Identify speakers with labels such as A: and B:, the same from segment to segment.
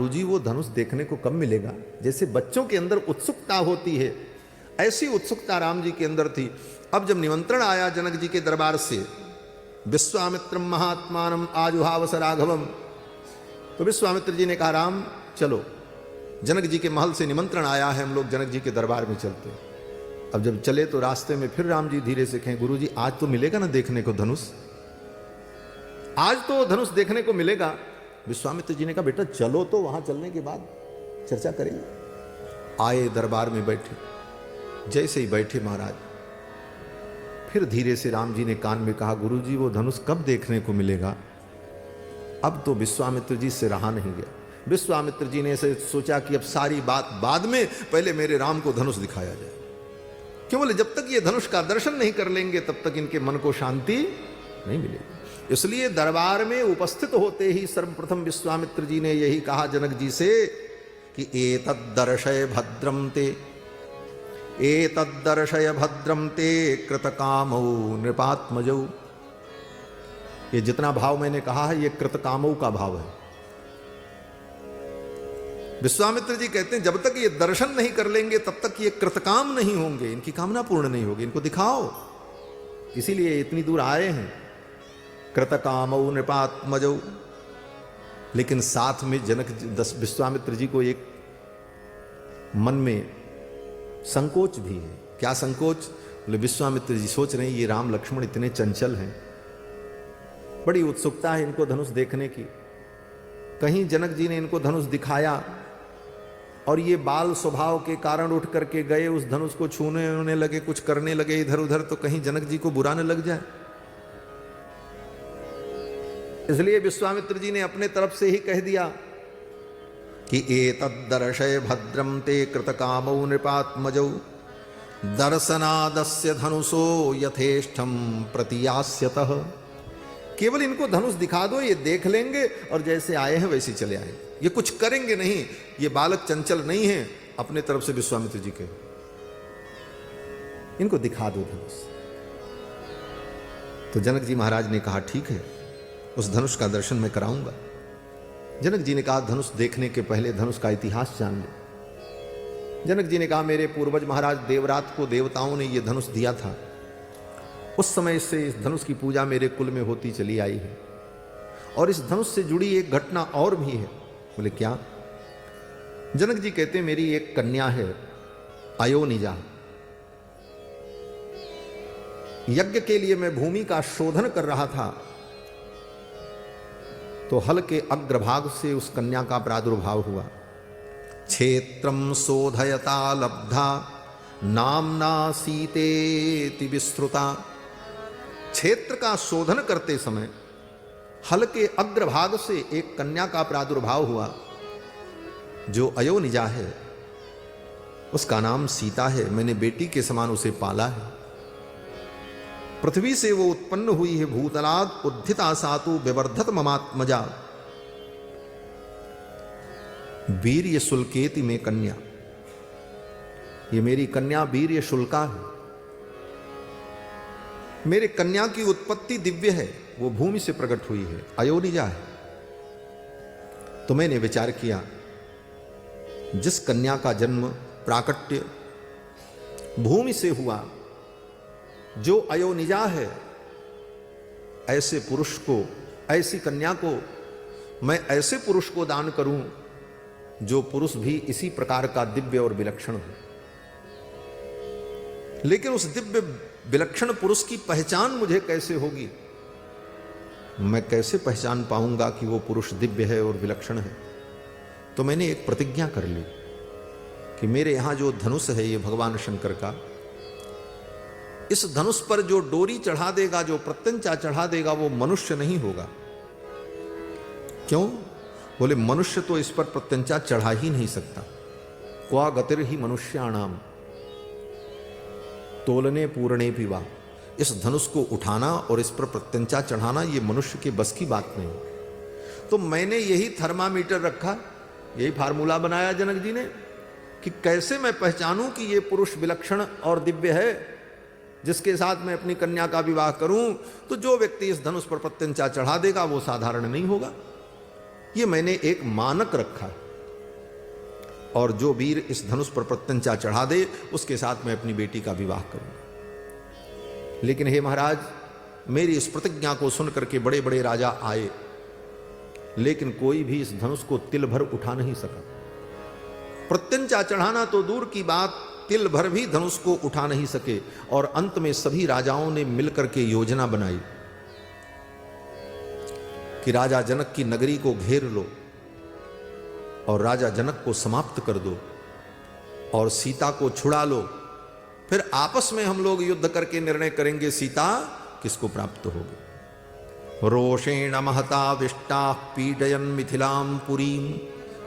A: गुरुजी वो धनुष देखने को कब मिलेगा? जैसे बच्चों के अंदर उत्सुकता होती है, ऐसी उत्सुकता राम जी के अंदर थी। अब जब निमंत्रण आया जनक जी के दरबार से, विश्वामित्रम महात्मानम आजुहावस राघवम, तो विश्वामित्र जी ने कहा राम चलो, जनक जी के महल से निमंत्रण आया है, हम लोग जनक जी के दरबार में चलते हैं। अब जब चले तो रास्ते में फिर राम जी धीरे से कहें, गुरुजी आज तो मिलेगा ना देखने को धनुष, आज तो धनुष देखने को मिलेगा। विश्वामित्र जी ने कहा बेटा चलो, तो वहां चलने के बाद चर्चा करेंगे। आए दरबार में बैठे, जैसे ही बैठे महाराज, फिर धीरे से राम जी ने कान में कहा, गुरुजी वो धनुष कब देखने को मिलेगा? अब तो विश्वामित्र जी से रहा नहीं गया। विश्वामित्र जी ने ऐसे सोचा कि अब सारी बात बाद में, पहले मेरे राम को धनुष दिखाया जाए। क्यों? बोले जब तक ये धनुष का दर्शन नहीं कर लेंगे तब तक इनके मन को शांति नहीं मिलेगी। इसलिए दरबार में उपस्थित होते ही सर्वप्रथम विश्वामित्र जी ने यही कहा जनक जी से कि एतद्दर्शय भद्रम ते, एतद्दर्शय भद्रम ते कृतकामौ नृपात्मजौ। ये जितना भाव मैंने कहा है ये कृतकामौ का भाव है। विश्वामित्र जी कहते हैं जब तक ये दर्शन नहीं कर लेंगे तब तक ये कृतकाम नहीं होंगे, इनकी कामना पूर्ण नहीं होगी, इनको दिखाओ। इसीलिए इतनी दूर आए हैं, कृतकामौ नृपात्मजौ। लेकिन साथ में विश्वामित्र जी को एक मन में संकोच भी है। क्या संकोच? बोले विश्वामित्र जी सोच रहे हैं ये राम लक्ष्मण इतने चंचल हैं, बड़ी उत्सुकता है इनको धनुष देखने की, कहीं जनक जी ने इनको धनुष दिखाया और ये बाल स्वभाव के कारण उठ करके गए, उस धनुष को छूने होने लगे, कुछ करने लगे इधर उधर, तो कहीं जनक जी को बुरा न लग जाए। इसलिए विश्वामित्र जी ने अपने तरफ से ही कह दिया कि एतद्दर्शय भद्रम ते कृतकामौ नृपात्मजौ दर्शनादस्य धनुषो यथेष्टम प्रतियास्यतः। केवल इनको धनुष दिखा दो, ये देख लेंगे और जैसे आए हैं वैसे चले आएंगे, ये कुछ करेंगे नहीं, ये बालक चंचल नहीं है। अपने तरफ से विश्वामित्र जी के, इनको दिखा दो धनुष। तो जनक जी महाराज ने कहा ठीक है, उस धनुष का दर्शन मैं कराऊंगा। जनक जी ने कहा धनुष देखने के पहले धनुष का इतिहास जान लो। जनक जी ने कहा मेरे पूर्वज महाराज देवरात को देवताओं ने यह धनुष दिया था, उस समय से इस धनुष की पूजा मेरे कुल में होती चली आई है। और इस धनुष से जुड़ी एक घटना और भी है। बोले क्या? जनक जी कहते मेरी एक कन्या है अयोनिजा, यज्ञ के लिए मैं भूमि का शोधन कर रहा था, तो हल के अग्रभाग से उस कन्या का प्रादुर्भाव हुआ। क्षेत्रम शोधयता लब्धा नामना सीतेति विस्तृता। क्षेत्र का शोधन करते समय हल के अग्रभाग से एक कन्या का प्रादुर्भाव हुआ जो अयोनिजा है, उसका नाम सीता है। मैंने बेटी के समान उसे पाला है। पृथ्वी से वो उत्पन्न हुई है, भूतलाद उद्धिता सातु विवर्धत ममात्मजा। वीर्य शुल्केति में कन्या, ये मेरी कन्या वीर्य शुल्का है। मेरे कन्या की उत्पत्ति दिव्य है, वो भूमि से प्रकट हुई है, अयोनिजा है। तो मैंने विचार किया जिस कन्या का जन्म प्राकट्य भूमि से हुआ, जो अयोनिजा है, ऐसे पुरुष को, ऐसी कन्या को मैं ऐसे पुरुष को दान करूं जो पुरुष भी इसी प्रकार का दिव्य और विलक्षण हो। लेकिन उस दिव्य विलक्षण पुरुष की पहचान मुझे कैसे होगी? मैं कैसे पहचान पाऊंगा कि वो पुरुष दिव्य है और विलक्षण है? तो मैंने एक प्रतिज्ञा कर ली कि मेरे यहां जो धनुष है ये भगवान शंकर का, इस धनुष पर जो डोरी चढ़ा देगा, जो प्रत्यंचा चढ़ा देगा, वो मनुष्य नहीं होगा। क्यों? बोले मनुष्य तो इस पर प्रत्यंचा चढ़ा ही नहीं सकता। क्वा गतिर ही मनुष्याणाम तोलने पूर्णे पिवा। इस धनुष को उठाना और इस पर प्रत्यंचा चढ़ाना ये मनुष्य के बस की बात नहीं। तो मैंने यही थर्मामीटर रखा, यही फार्मूला बनाया जनक जी ने कि कैसे मैं पहचानूं कि ये पुरुष विलक्षण और दिव्य है जिसके साथ मैं अपनी कन्या का विवाह करूं। तो जो व्यक्ति इस धनुष पर प्रत्यंचा चढ़ा देगा वो साधारण नहीं होगा। ये मैंने एक मानक रखा। और जो वीर इस धनुष पर प्रत्यंचा चढ़ा दे उसके साथ मैं अपनी बेटी का विवाह करूंगा। लेकिन हे महाराज, मेरी इस प्रतिज्ञा को सुन करके बड़े बड़े राजा आए, लेकिन कोई भी इस धनुष को तिल भर उठा नहीं सका। प्रत्यंचा चढ़ाना तो दूर की बात, तिल भर भी धनुष को उठा नहीं सके। और अंत में सभी राजाओं ने मिलकर के योजना बनाई कि राजा जनक की नगरी को घेर लो और राजा जनक को समाप्त कर दो और सीता को छुड़ा लो, फिर आपस में हम लोग युद्ध करके निर्णय करेंगे सीता किसको प्राप्त होगी। रोषेण महता विष्टा पीडयन मिथिलाम पुरीम।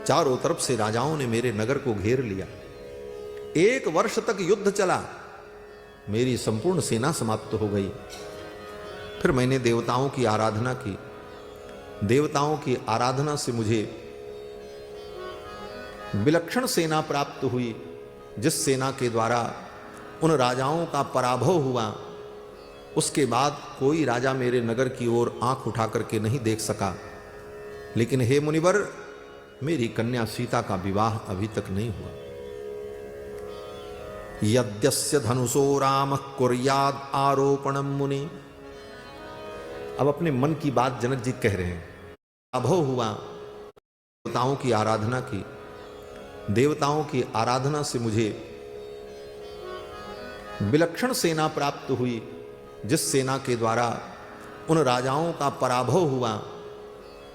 A: चारों तरफ से राजाओं ने मेरे नगर को घेर लिया। 1 वर्ष तक युद्ध चला, मेरी संपूर्ण सेना समाप्त हो गई। फिर मैंने देवताओं की आराधना की। देवताओं की आराधना से मुझे विलक्षण सेना प्राप्त हुई, जिस सेना के द्वारा उन राजाओं का पराभव हुआ। उसके बाद कोई राजा मेरे नगर की ओर आंख उठा करके नहीं देख सका। लेकिन हे मुनिवर, मेरी कन्या सीता का विवाह अभी तक नहीं हुआ। यद्यस्य धनुषो राम कुर्याद आरोपणम मुनि। अब अपने मन की बात जनक जी कह रहे हैं। पराभव हुआ, देवताओं की आराधना की। देवताओं की आराधना से मुझे विलक्षण सेना प्राप्त हुई, जिस सेना के द्वारा उन राजाओं का पराभव हुआ।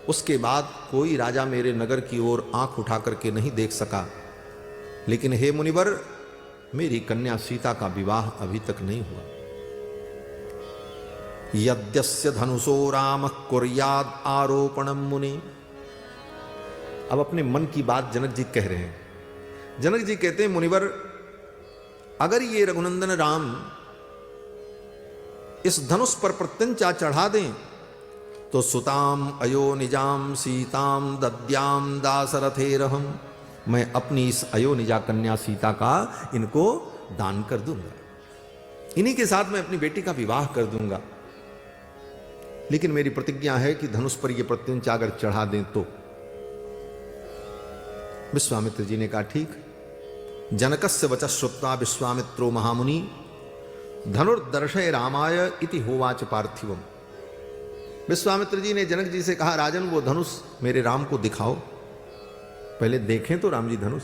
A: उसके बाद कोई राजा मेरे नगर की ओर आंख उठा करके नहीं देख सका। लेकिन हे मुनिवर, मेरी कन्या सीता का विवाह अभी तक नहीं हुआ। यद्यस्य धनुषो राम कुर्याद आरोपणम मुनि। अब अपने मन की बात जनक जी कह रहे हैं। जनक जी कहते हैं, मुनिवर, अगर ये रघुनंदन राम इस धनुष पर प्रत्यंचा चढ़ा दें तो सुताम अयो निजाम सीताम दद्याम दासरथेरहम। मैं अपनी इस अयोनिजा कन्या सीता का इनको दान कर दूंगा, इन्हीं के साथ मैं अपनी बेटी का विवाह कर दूंगा। लेकिन मेरी प्रतिज्ञा है कि धनुष पर यह प्रत्यंचा अगर चढ़ा दें तो। विश्वामित्र जी ने कहा, ठीक। जनकस्य वचः श्रुत्वा विश्वामित्रो महामुनि धनुर्दर्शय रामाय इति होवाच पार्थिवम। विश्वामित्र जी ने जनक जी से कहा, राजन, वो धनुष मेरे राम को दिखाओ, पहले देखें तो राम जी धनुष।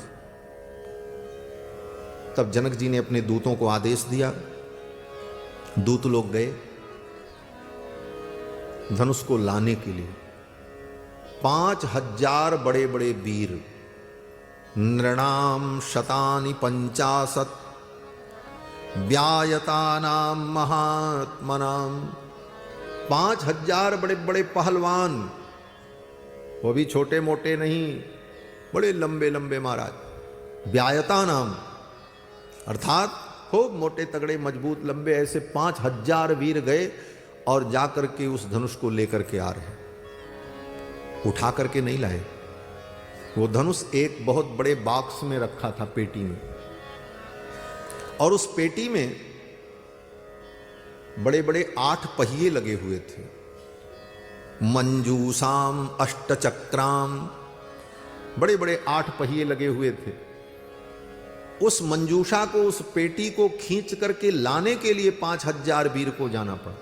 A: तब जनक जी ने अपने दूतों को आदेश दिया। दूत लोग गए धनुष को लाने के लिए। 5000 बड़े बड़े वीर, नृणाम शतानि 50 व्यायतानाम महात्मनाम। 5000 बड़े बड़े पहलवान, वो भी छोटे मोटे नहीं, बड़े लंबे लंबे महाराज। व्यायता नाम अर्थात खूब मोटे तगड़े मजबूत लंबे, ऐसे 5000 वीर गए और जाकर के उस धनुष को लेकर के आ रहे। उठा करके नहीं लाए। वो धनुष एक बहुत बड़े बॉक्स में रखा था, पेटी में, और उस पेटी में बड़े बड़े 8 पहिए लगे हुए थे। मंजूसाम अष्टचक्राम, बड़े बड़े 8 पहिए लगे हुए थे। उस मंजूषा को, उस पेटी को खींच करके लाने के लिए 5000 वीर को जाना पड़ा।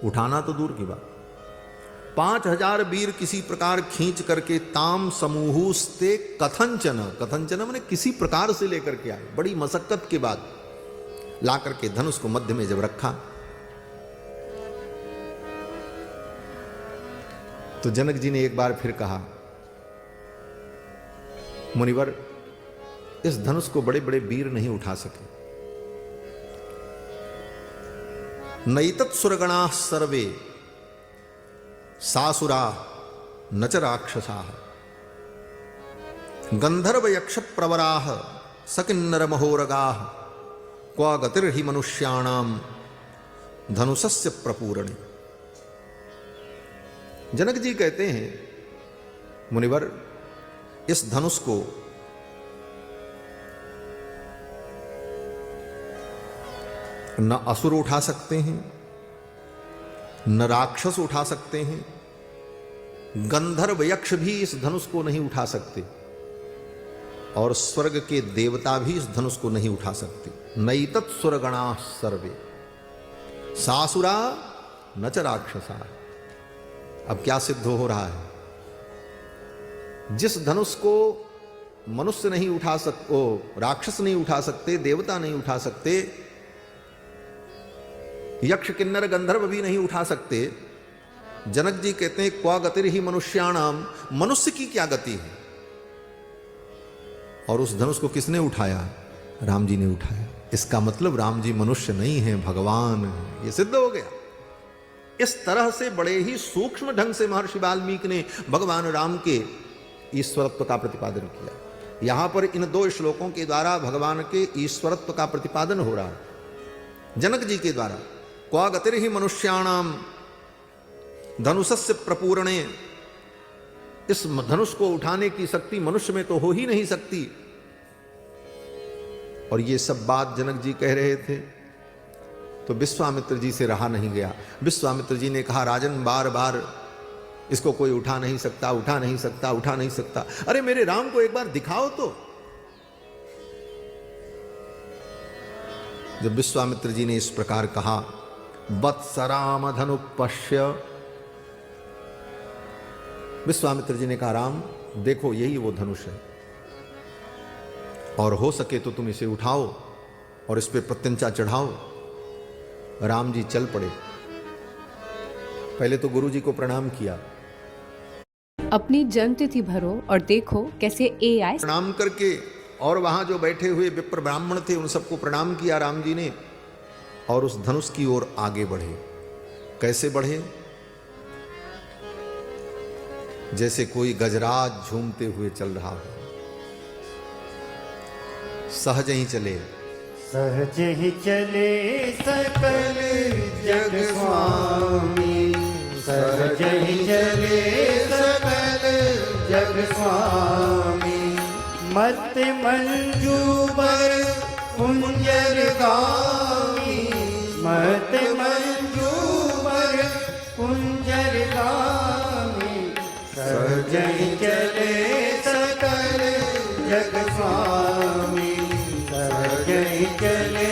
A: उठाना तो दूर की बात, 5000 वीर किसी प्रकार खींच करके ताम समूहुस्ते कथंचन, कथंचन मैंने किसी प्रकार से लेकर के आए। बड़ी मशक्कत के बाद ला करके धनुष को मध्य में जब रखा तो जनक जी ने एक बार फिर कहा, मुनिवर, इस धनुष को बड़े बड़े वीर नहीं उठा सके। नैतत् सुरगणा सर्वे सासुरा न च राक्षसा गंधर्व यक्ष प्रवरा सकिन्नर महोरगाः क्व गतिर्हि मनुष्याणाम धनुषस्य प्रपूरणे। जनक जी कहते हैं, मुनिवर, इस धनुष को न असुर उठा सकते हैं, न राक्षस उठा सकते हैं, गंधर्व यक्ष भी इस धनुष को नहीं उठा सकते। और स्वर्ग के देवता भी इस धनुष को नहीं उठा सकते। नैतत् सुरगणा सर्वे सासुरा न च राक्षसा। अब क्या सिद्ध हो रहा है? जिस धनुष को मनुष्य नहीं उठा सकते, राक्षस नहीं उठा सकते, देवता नहीं उठा सकते, यक्ष किन्नर गंधर्व भी नहीं उठा सकते, जनक जी कहते हैं क्वा गतिर ही मनुष्याणाम, मनुष्य की क्या गति है? और उस धनुष को किसने उठाया? राम जी ने उठाया। इसका मतलब राम जी मनुष्य नहीं है, भगवान है। यह सिद्ध हो गया। इस तरह से बड़े ही सूक्ष्म ढंग से महर्षि वाल्मीकि ने भगवान राम के ईश्वरत्व का प्रतिपादन किया। यहां पर इन 2 श्लोकों के द्वारा भगवान के ईश्वरत्व का प्रतिपादन हो रहा है जनक जी के द्वारा। क्वा गतिर ही मनुष्याणाम धनुषस्य प्रपूरणे। इस धनुष को उठाने की शक्ति मनुष्य में तो हो ही नहीं सकती। और ये सब बात जनक जी कह रहे थे तो विश्वामित्र जी से रहा नहीं गया। विश्वामित्र जी ने कहा, राजन बार बार इसको कोई उठा नहीं सकता, उठा नहीं सकता, उठा नहीं सकता। अरे मेरे राम को एक बार दिखाओ तो। जब विश्वामित्र जी ने इस प्रकार कहा, वत्सराम धनु पश्य, विश्वामित्र जी ने कहा, राम देखो यही वो धनुष है, और हो सके तो तुम इसे उठाओ और इस पे प्रत्यंचा चढ़ाओ। राम जी चल पड़े। पहले तो गुरु जी को प्रणाम किया।
B: अपनी जन्म तिथि भरो और देखो कैसे AI
A: प्रणाम करके, और वहां जो बैठे हुए विप्र ब्राह्मण थे उन सबको प्रणाम किया राम जी ने, और उस धनुष की ओर आगे बढ़े। कैसे बढ़े? जैसे कोई गजराज झूमते हुए चल रहा हो। सहज ही चले,
C: सहज ही चले सकल जग स्वामी, सहज ही चले सकल जग स्वामी। मत मंजूबर कुंजर गामी, मत मंजूबर कुंजर गामी। सहज ही चले सकल जग स्वामी, सहज ही चले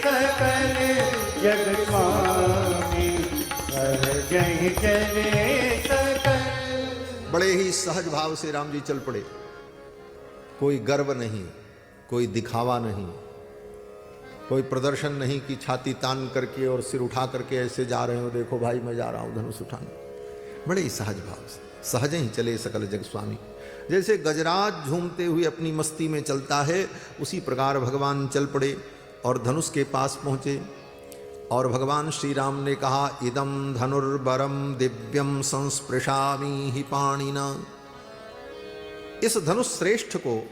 C: सकल जग स्वामी, सहज ही चले सकल।
A: बड़े ही सहज भाव से राम जी चल पड़े। कोई गर्व नहीं, कोई दिखावा नहीं, कोई प्रदर्शन नहीं कि छाती तान करके और सिर उठा करके ऐसे जा रहे हो, देखो भाई मैं जा रहा हूं धनुष उठाने। बड़े ही सहज भाव से, सहज ही चले सकल जग स्वामी। जैसे गजराज झूमते हुए अपनी मस्ती में चलता है, उसी प्रकार भगवान चल पड़े और धनुष के पास पहुंचे। और भगवान श्री राम ने कहा, इदम धनुर्बरम दिव्यम संस्पृशामि हि पाणिना। इस धनुष श्रेष्ठ को,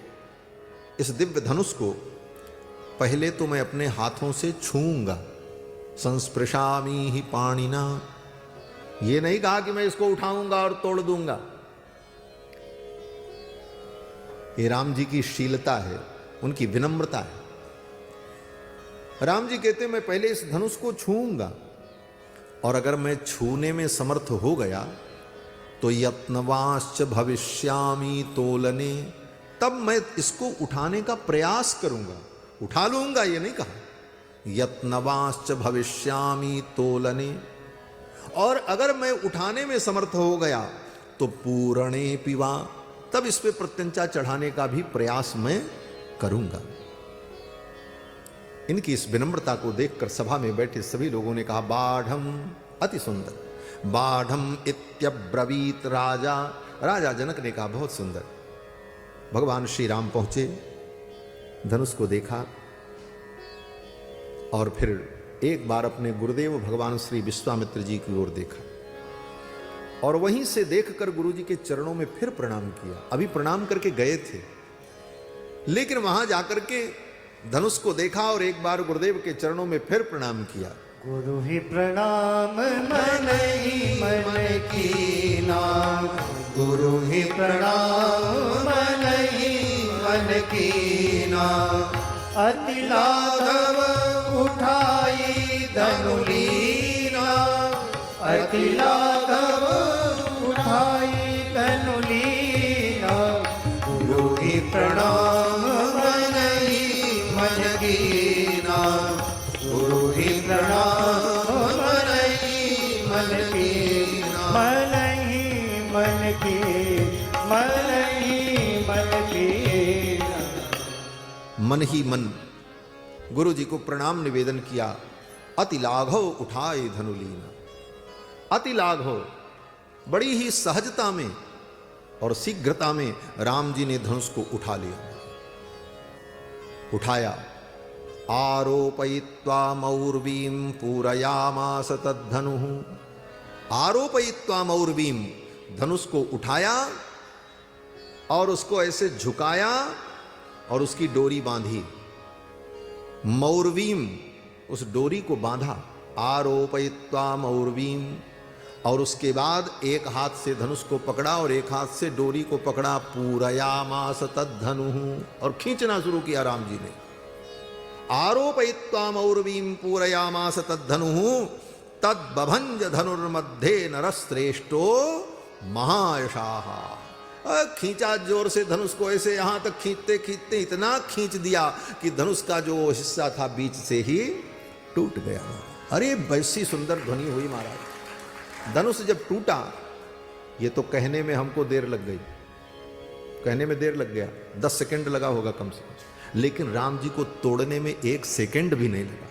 A: इस दिव्य धनुष को पहले तो मैं अपने हाथों से छूंगा। संस्पृशामि हि पाणिना, ये नहीं कहा कि मैं इसको उठाऊंगा और तोड़ दूंगा। ये राम जी की शीलता है, उनकी विनम्रता है। राम जी कहते मैं पहले इस धनुष को छूंगा, और अगर मैं छूने में समर्थ हो गया तो यत्नवाश्च भविष्यामि तोलने, तब मैं इसको उठाने का प्रयास करूंगा। उठा लूंगा ये नहीं कहा, यत्नवाश्च भविष्यामि तोलने। और अगर मैं उठाने में समर्थ हो गया तो पूरणे पिवा, तब इस पे प्रत्यंचा चढ़ाने का भी प्रयास मैं करूंगा। इनकी इस विनम्रता को देखकर सभा में बैठे सभी लोगों ने कहा, बाढ़म, अति सुंदर। बाढ़म इत्यब्रवीत राजा, राजा जनक ने कहा बहुत सुंदर। भगवान श्री राम पहुंचे, धनुष को देखा और फिर एक बार अपने गुरुदेव भगवान श्री विश्वामित्र जी की ओर देखा, और वहीं से देखकर गुरु जी के चरणों में फिर प्रणाम किया। अभी प्रणाम करके गए थे, लेकिन वहां जाकर के धनुष को देखा और एक बार गुरुदेव के चरणों में फिर प्रणाम किया।
C: गुरु ही प्रणाम मन ही मन कीना, गुरु ही प्रणाम मन ही मन कीना। अति लाघव उठाई धनुलीना, अति लाघव उठाई धनुलीना। गुरु ही प्रणाम
A: मन ही मन गुरु जी को प्रणाम निवेदन किया। अति लाघव उठाए धनुलीन, अति लाघव, बड़ी ही सहजता में और शीघ्रता में राम जी ने धनुष को उठा लिया, उठाया। आरोपयित्वा मौर्वीं पूरयामास तद्धनुः, आरोपयित्वा मौर्वीं, धनुष को उठाया और उसको ऐसे झुकाया और उसकी डोरी बांधी। मौर्वीं, उस डोरी को बांधा। आरोपयित्वा मौर्वीं, और उसके बाद एक हाथ से धनुष को पकड़ा और एक हाथ से डोरी को पकड़ा। पूरयामास तद्धनुः, और खींचना शुरू किया राम जी ने। आरोपयित्वा मौर्वीं पूरयामास तद्धनुः तद्बभंज धनुर्मध्ये नरश्रेष्ठो महायशाः। खींचा जोर से धनुष को, ऐसे यहां तक खींचते खींचते इतना खींच दिया कि धनुष का जो हिस्सा था बीच से ही टूट गया। अरे वैसी सुंदर ध्वनि हुई महाराज। धनुष जब टूटा, ये तो कहने में हमको देर लग गई, कहने में देर लग गया, 10 सेकंड लगा होगा कम से कम, लेकिन राम जी को तोड़ने में 1 सेकंड भी नहीं लगा।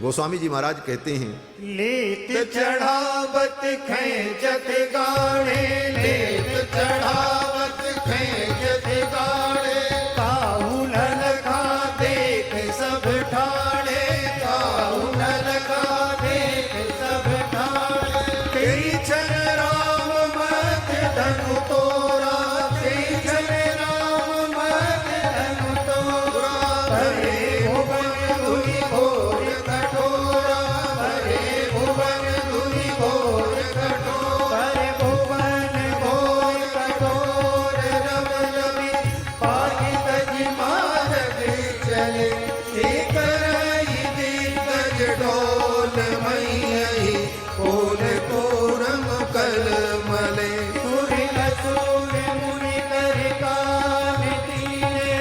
A: गोस्वामी जी महाराज कहते हैं,
C: लेत चढ़ावत खेचत गाड़े, लेत चढ़ावत खेचत गाड़े, काहू न लगा देख सब ठाणे, काहू न लगा देख सब ठाणे। तेरी छन राम मत धनु तोरा, तेरी छन राम मत धनु तोरा। हरे भुवन धुनि घोर कठोरा, हरे भुवन धुनि घोर कठोरा, हरे भुवन घोर कठोर। रव रवि पाहि तजि मार्ग चले, एक रही दिग्गज डोल मैयहि, कोल कोरम कल मले। सुरि असुर मुनि कर कान कीने,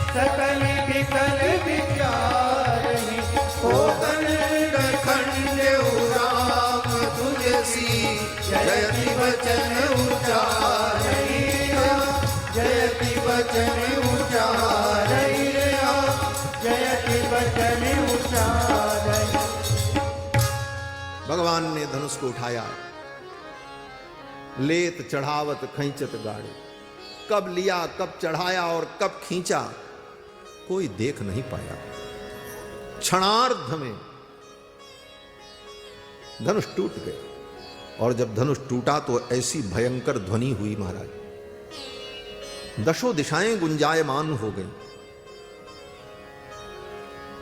C: सकल विकल विचारहि, कोदंड खंडेउ राम तुलसी, जयति वचन उचारहि, जयति वचन उचारहि, जयति वचन उचारहि।
A: भगवान ने धनुष को उठाया। लेत चढ़ावत खींचत गाड़े, कब लिया, कब चढ़ाया और कब खींचा, कोई देख नहीं पाया। क्षणार्ध में धनुष टूट गए, और जब धनुष टूटा तो ऐसी भयंकर ध्वनि हुई महाराज, दशों दिशाएं गुंजायमान हो गई।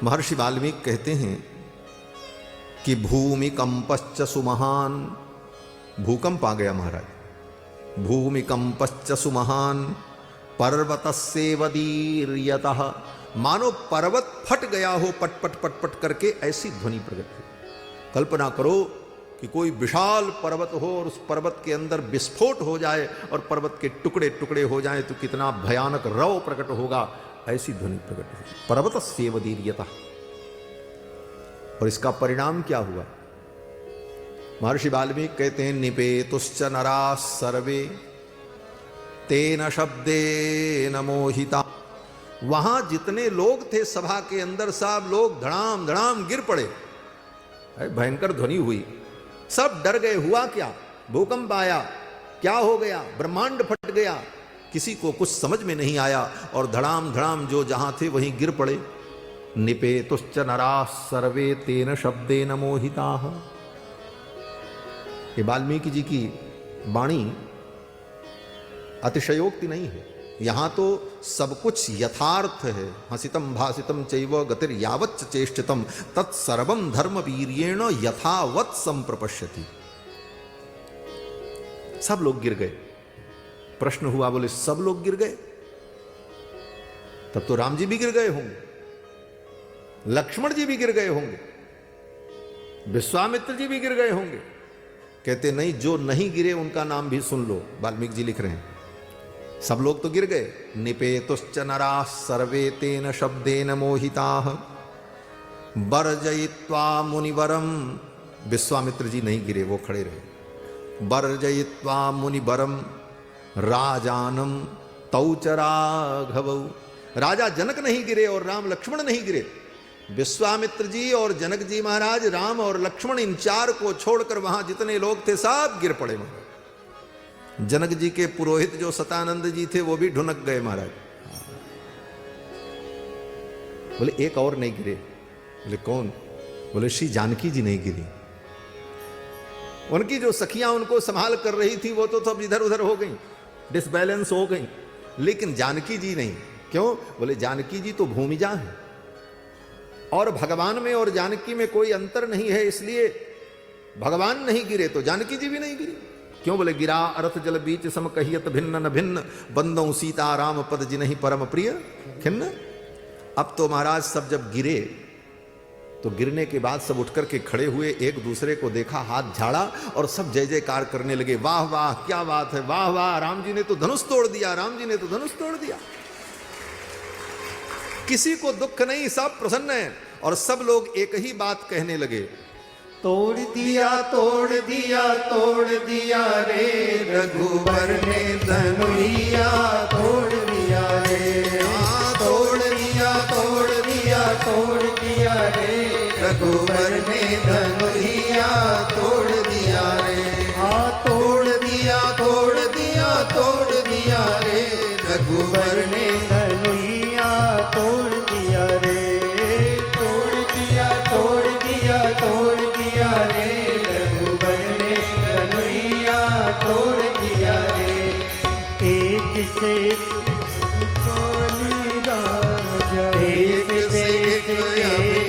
A: महर्षि वाल्मीकि कहते हैं कि भूमि कंपश्च सुमहान, भूकंप आ गया महाराज। भूमि कंपश्च सुमहान पर्वतस्येव दीर्यतः, मानो पर्वत फट गया हो पट पट पट पट करके, ऐसी ध्वनि प्रकट हुई। कल्पना करो कि कोई विशाल पर्वत हो और उस पर्वत के अंदर विस्फोट हो जाए और पर्वत के टुकड़े टुकड़े हो जाए तो कितना भयानक रव प्रकट होगा, ऐसी ध्वनि प्रकट हुई। पर्वतस्येव दीर्यतः। और इसका परिणाम क्या हुआ? महर्षि वाल्मीकि कहते हैं, निपेतुश्च नराः सर्वे तेन शब्देन मोहिता। वहां जितने लोग थे सभा के अंदर, सब लोग धड़ाम धड़ाम गिर पड़े। भयंकर ध्वनि हुई, सब डर गए। हुआ क्या? भूकंप आया, क्या हो गया? ब्रह्मांड फट गया। किसी को कुछ समझ में नहीं आया और धड़ाम धड़ाम जो जहां थे वहीं गिर पड़े। निपेतुश्च नराः सर्वे तेन शब्देन मोहिताः। ये वाल्मीकि जी की वाणी अतिशयोक्ति नहीं है, यहां तो सब कुछ यथार्थ है। हसितम भासितम चैव गतिर यावच्च चेष्टितम तत्सर्वं धर्म वीर्येण यथावत् संप्रपश्यति। सब लोग गिर गए। प्रश्न हुआ, बोले सब लोग गिर गए? तब तो राम जी भी गिर गए होंगे, लक्ष्मण जी भी गिर गए होंगे, विश्वामित्र जी भी गिर गए होंगे। कहते नहीं, जो नहीं गिरे उनका नाम भी सुन लो। वाल्मीकि जी लिख रहे हैं, सब लोग तो गिर गए। निपेतुश्च नराः सर्वे तेन शब्देन मोहिताः वर्जयित्वा मुनिवरम। विश्वामित्र जी नहीं गिरे, वो खड़े रहे। वर्जयित्वा मुनिवरम राजानम तौ च राघवौ। राजा जनक नहीं गिरे और राम लक्ष्मण नहीं गिरे। विश्वामित्र जी और जनक जी महाराज, राम और लक्ष्मण, इन चार को छोड़कर वहां जितने लोग थे सब गिर पड़े महाराज। जनक जी के पुरोहित जो सतानंद जी थे वो भी ढुनक गए महाराज। बोले एक और नहीं गिरे। बोले कौन? बोले श्री जानकी जी नहीं गिरी। उनकी जो सखियां उनको संभाल कर रही थी वो तो सब इधर उधर हो गई, डिसबैलेंस हो गई, लेकिन जानकी जी नहीं। क्यों? बोले जानकी जी तो भूमिजा है और भगवान में और जानकी में कोई अंतर नहीं है, इसलिए भगवान नहीं गिरे तो जानकी जी भी नहीं गिरी। क्यों? बोले गिरा अर्थ जल बीच सम कहियत भिन्न न भिन्न, बंदों सीता राम पद जिन्हि परम प्रिय खिन्न। अब तो महाराज सब जब गिरे तो गिरने के बाद सब उठ करके खड़े हुए, एक दूसरे को देखा, हाथ झाड़ा और सब जय जयकार करने लगे। वाह वाह क्या बात है, वाह वाह, राम जी ने तो धनुष तोड़ दिया, राम जी ने तो धनुष तोड़ दिया। किसी को दुख नहीं, सब प्रसन्न है। और सब लोग एक ही बात कहने लगे,
C: तोड़ दिया तोड़ दिया तोड़ दिया रे, रघुवर ने धनुइया तोड़ दिया रे। हाँ तोड़ दिया तोड़ दिया तोड़ दिया रे, रघुवर ने धनुइया तोड़ दिया रे। हाँ तोड़ दिया तोड़ दिया तोड़ दिया रे, रघुवर ने धनुइया तोड़ दिया रे। तोड़ दिया तोड़ दिया तोड़ दिया रे, रघुवर ने धनुइया तोड़ दिया रे। एक से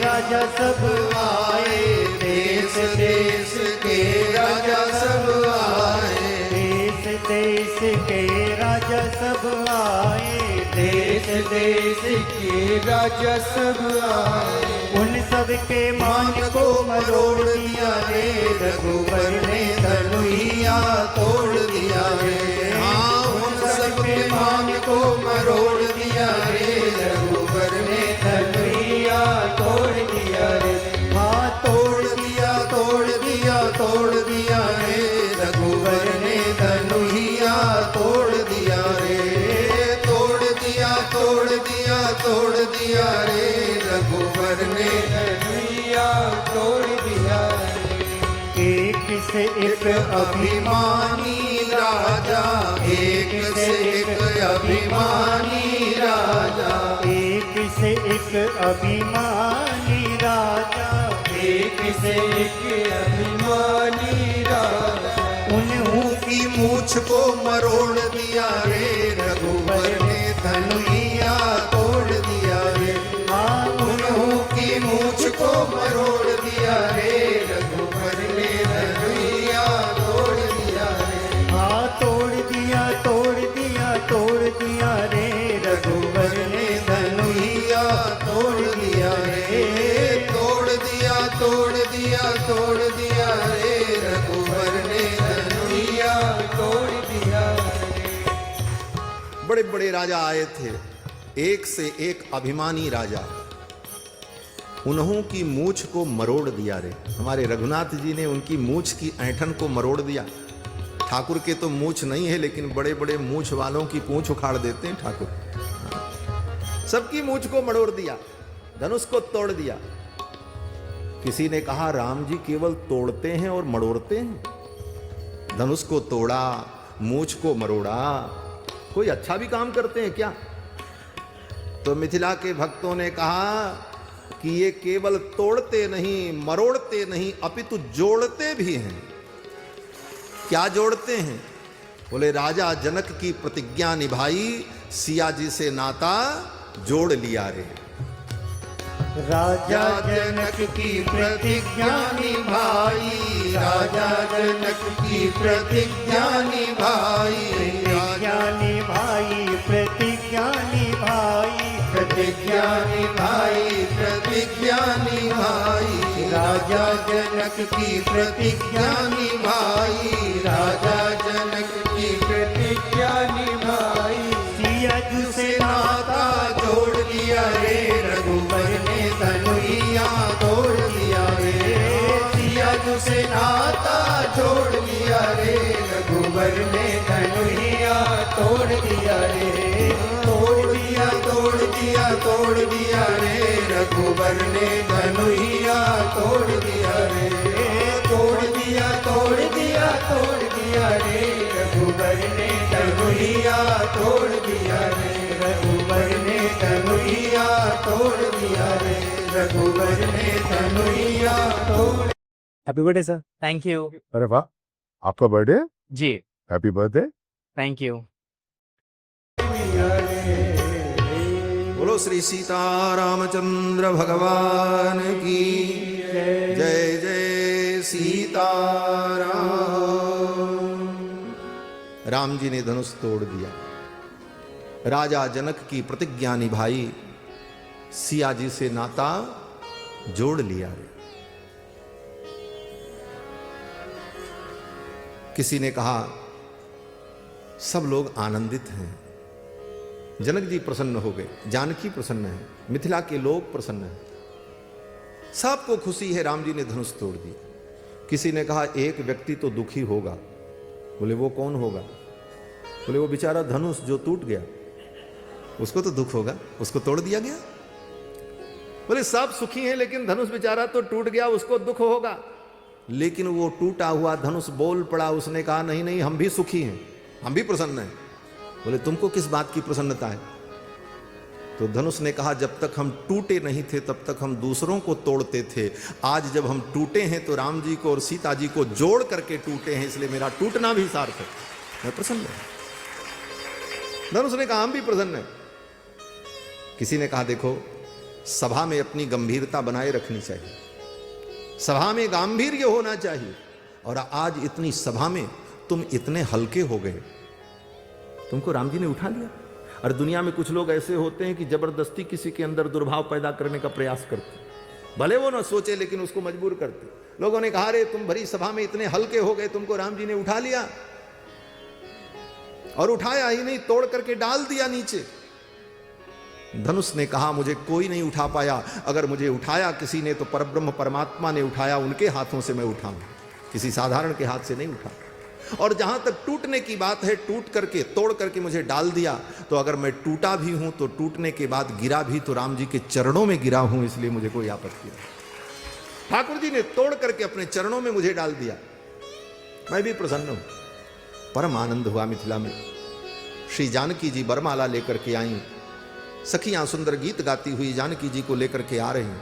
C: राजा सब आए, देश देश के राजा सब आए, देश देश के राजा सब आए, देश देश के राजा सब आए। उन सब के मान को मरोड़ दिया रे, रघुवर ने धनुइया तोड़ दिया रे। हाँ उन सब के मान को मरोड़ दिया रे, रघुवर ने धनुइया तोड़ दिया रे। हाँ तोड़ दिया तोड़ दिया तोड़ दिया रे, रघुवर ने धनुइया तोड़ दिया रे। तोड़ दिया तोड़ दिया तोड़ दिया रे, रघुवर ने धनुइया तोड़ दिया रे। एक से एक अभिमानी राजा, एक से एक अभिमानी राजा, एक से एक अभिमानी राजा, एक से एक अभिमानी राजा। उन्हों की मूछ को मरोड़ दिया रे, रघुवर ने धनुइया तोड़ दिया रे। हाँ उन्हों की मूछ को मरोड़ दिया रे, रघुवर ने धनुइया तोड़ दिया रे। हाँ तोड़ दिया तोड़ दिया तोड़ दिया रे, रघुवर ने धनुइया तोड़ दिया रे। तोड़ दिया तोड़ दिया तोड़ दिया रे, रघुवर ने धनुइया तोड़ दिया रे।
A: बड़े बड़े राजा आए थे, एक से एक अभिमानी राजा, उन्हों की मूछ को मरोड़ दिया रे। हमारे रघुनाथ जी ने उनकी मूछ की ऐंठन को मरोड़ दिया। ठाकुर के तो मूछ नहीं है, लेकिन बड़े बड़े मूछ वालों की पूंछ उखाड़ देते हैं ठाकुर। सबकी मूछ को मरोड़ दिया, धनुष को तोड़ दिया। किसी ने कहा राम जी केवल तोड़ते हैं और मरोड़ते हैं, धनुष को तोड़ा, मूछ को मरोड़ा, कोई अच्छा भी काम करते हैं क्या? तो मिथिला के भक्तों ने कहा कि ये केवल तोड़ते नहीं, मरोड़ते नहीं, अपितु जोड़ते भी हैं। क्या जोड़ते हैं? बोले राजा जनक की प्रतिज्ञा निभाई, सिया जी से नाता जोड़ लिया रे।
C: राजा जनक की प्रतिज्ञा निभाई, राजा जनक की प्रतिज्ञा निभाई, प्रतिज्ञा निभाई, प्रतिज्ञा निभाई, प्रतिज्ञा निभाई, प्रतिज्ञा निभाई। राजा जनक की प्रतिज्ञा निभाई, राजा जनक की प्रतिज्ञा निभाई। सिया जी से नाता जोड़ लिया रे, रघुवर ने धनुइया तोड़ दिया रे। सिया जी से नाता जोड़ लिया रे, रघुवर ने धनुइया तोड़ दिया रे। तोड़ दिया तोड़ दिया
A: तोड़ दिया रे, रघुबर ने धनुइया तोड़ दिया रे,
C: तोड़ दिया तोड़ दिया तोड़ दिया रे, रघुबर ने धनुइया तोड़ दिया रे, रघुबर ने धनुइया तोड़ दिया रे, रघुबर ने धनुइया तोड़।
D: Happy birthday sir.
E: Thank you
D: अरे वाह, आपका बर्थडे?
E: जी,
D: हैप्पी बर्थडे।
E: Thank you.
A: बोलो श्री सीतारामचंद्र भगवान की जय। जय सीताराम। राम जी ने धनुष तोड़ दिया, राजा जनक की प्रतिज्ञा निभाई, सिया जी से नाता जोड़ लिया रे। किसी ने कहा सब लोग आनंदित हैं, जनक जी प्रसन्न हो गए, जानकी प्रसन्न है, मिथिला के लोग प्रसन्न हैं, सबको खुशी है, राम जी ने धनुष तोड़ दिया। किसी ने कहा एक व्यक्ति तो दुखी होगा। बोले वो कौन होगा? बोले वो बेचारा धनुष जो टूट गया, उसको तो दुख होगा, उसको तोड़ दिया गया। बोले सब सुखी हैं लेकिन धनुष बेचारा तो टूट गया, उसको दुख होगा। लेकिन वो टूटा हुआ धनुष बोल पड़ा, उसने कहा नहीं नहीं, हम भी सुखी हैं, हम भी प्रसन्न हैं। बोले तुमको किस बात की प्रसन्नता है? तो धनुष ने कहा जब तक हम टूटे नहीं थे तब तक हम दूसरों को तोड़ते थे, आज जब हम टूटे हैं तो राम जी को और सीता जी को जोड़ करके टूटे हैं, इसलिए मेरा टूटना भी सार्थक है, मैं प्रसन्न हूं। धनुष ने कहा हम भी प्रसन्न हैं। किसी ने कहा देखो सभा में अपनी गंभीरता बनाए रखनी चाहिए, सभा में गांभीर्य होना चाहिए, और आज इतनी सभा में तुम इतने हल्के हो गए, तुमको राम जी ने उठा लिया। और दुनिया में कुछ लोग ऐसे होते हैं कि जबरदस्ती किसी के अंदर दुर्भाव पैदा करने का प्रयास करते, भले वो ना सोचे लेकिन उसको मजबूर करते। लोगों ने कहा रे तुम भरी सभा में इतने हल्के हो गए, तुमको राम जी ने उठा लिया, और उठाया ही नहीं, तोड़ करके डाल दिया नीचे। धनुष ने कहा मुझे कोई नहीं उठा पाया, अगर मुझे उठाया किसी ने तो परब्रह्म परमात्मा ने उठाया, उनके हाथों से मैं उठाऊं, किसी साधारण के हाथ से नहीं उठा। और जहां तक टूटने की बात है, टूट करके तोड़ करके मुझे डाल दिया, तो अगर मैं टूटा भी हूं तो टूटने के बाद गिरा भी तो राम जी के चरणों में गिरा हूं, इसलिए मुझे कोई आपत्ति नहीं। ठाकुर जी ने तोड़ करके अपने चरणों में मुझे डाल दिया, मैं भी प्रसन्न हूं। परम आनंद हुआ मिथिला में। श्री जानकी जी बरमाला लेकर के आई, सखियां सुंदर गीत गाती हुई जानकी जी को लेकर के आ रही हैं,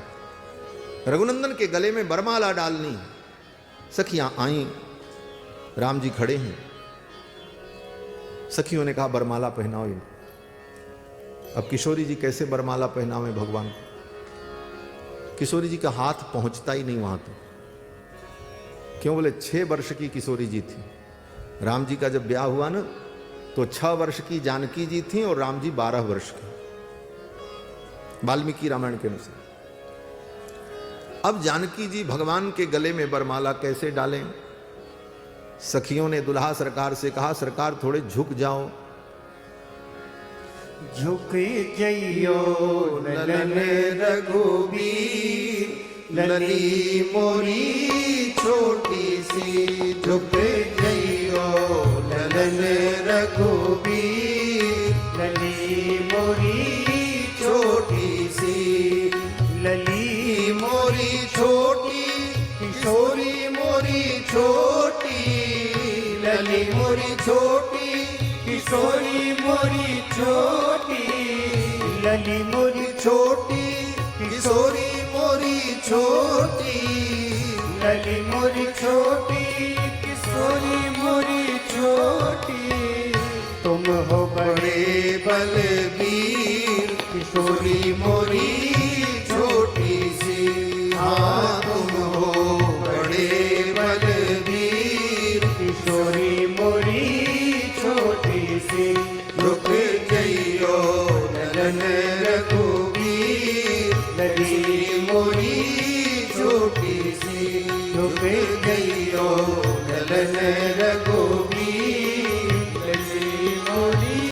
A: रघुनंदन के गले में बरमाला डालनी। सखियां आई, राम जी खड़े हैं, सखियों ने कहा बरमाला पहनाओ इनको। अब किशोरी जी कैसे बरमाला पहनावे भगवान को? किशोरी जी का हाथ पहुंचता ही नहीं वहां तक। क्यों? बोले 6 वर्ष की किशोरी जी थी, राम जी का जब ब्याह हुआ ना तो 6 वर्ष की जानकी जी थी और राम जी 12 वर्ष के, वाल्मीकि रामायण के अनुसार। अब जानकी जी भगवान के गले में बरमाला कैसे डालें? सखियों ने दुल्हा सरकार से कहा सरकार थोड़े झुक जाओ।
C: झुक जइयो ललन रघुबीर, लली मोरी छोटी सी, झुक जइयो ललन रघुबीर, लली मोरी छोटी सी, लली मोरी छोटी, किशोरी मोरी छोटी, लली मोरी छोटी, किशोरी मोरी छोटी, लली मोरी छोटी, किशोरी मोरी छोटी, लली मोरी छोटी, किशोरी मोरी छोटी। तुम हो बड़े बलबीर, किशोरी मोरी